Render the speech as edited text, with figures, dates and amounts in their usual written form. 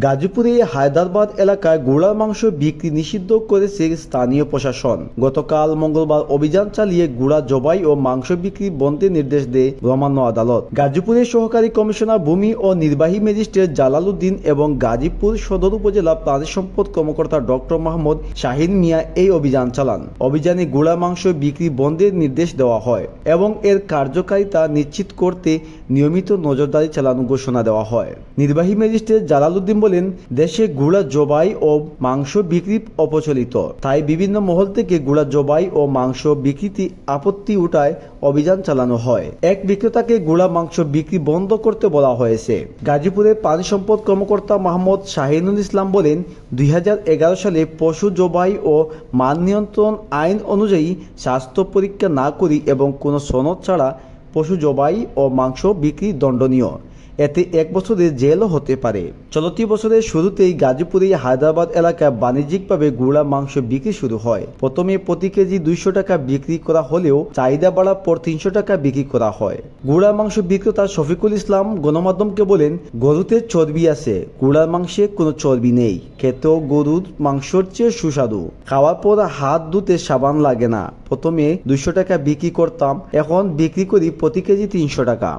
গাজীপুরে হায়দ্রাবাদ এলাকায় গুড়ার মাংস বিক্রি নিষিদ্ধ করেছে স্থানীয় প্রশাসন। গতকাল মঙ্গলবার অভিযান চালিয়ে গুড়া জবাই ও মাংস বিক্রি বন্ধের নির্দেশ দেয় ভ্রাম্য আদালত। গাজীপুরের সহকারী কমিশনার ভূমি ও নির্বাহী ম্যাজিস্ট্রেট জালালউদ্দিন এবং গাজীপুর সদর উপজেলা প্রাণী সম্পদ কর্মকর্তা ডক্টর মোহাম্মদ শাহিন মিয়া এই অভিযান চালান। অভিযানে গুড়া মাংস বিক্রি বন্ধের নির্দেশ দেওয়া হয় এবং এর কার্যকারিতা নিশ্চিত করতে নিয়মিত নজরদারি চালানোর ঘোষণা দেওয়া হয়। নির্বাহী ম্যাজিস্ট্রেট জালালউদ্দিন বলেন, দেশে গুড়া জবাই ও মাংস বিক্রি অপ্রচলিত, তাই বিভিন্ন মহল থেকে গুড়া জবাই ও মাংস বিক্রিতে আপত্তি উঠায় অভিযান চালানো হয়। এক বিক্রেতাকে গুড়া মাংস বিক্রি বন্ধ করতে বলা হয়েছে। গাজীপুরের প্রাণী সম্পদ কর্মকর্তা মোহাম্মদ শাহিনুল ইসলাম বলেন, 2011 সালে পশু জবাই ও মান নিয়ন্ত্রণ আইন অনুযায়ী স্বাস্থ্য পরীক্ষা না করি এবং কোনো সনদ ছাড়া পশু জবাই ও মাংস বিক্রি দণ্ডনীয়। এতে 1 বছরের জেলও হতে পারে। চলতি বছরের শুরুতেই গাজীপুরে হায়দ্রাবাদ এলাকায় বাণিজ্যিকভাবে গুড়া মাংস বিক্রি শুরু হয়। প্রথমে প্রতি কেজি 200 টাকা বিক্রি করা হলেও চাহিদা বাড়ার পর 300 টাকা বিক্রি করা হয়। গুড়া মাংস বিক্রেতা শফিকুল ইসলাম গণমাধ্যমকে বলেন, গরুতে চর্বি আছে, গুড়ার মাংসে কোনো চর্বি নেই। খেতেও গরুর মাংসর চেয়ে সুস্বাদু। খাওয়ার পর হাত ধুতে সাবান লাগে না। প্রথমে 200 টাকা বিক্রি করতাম, এখন বিক্রি করি প্রতি কেজি 300 টাকা।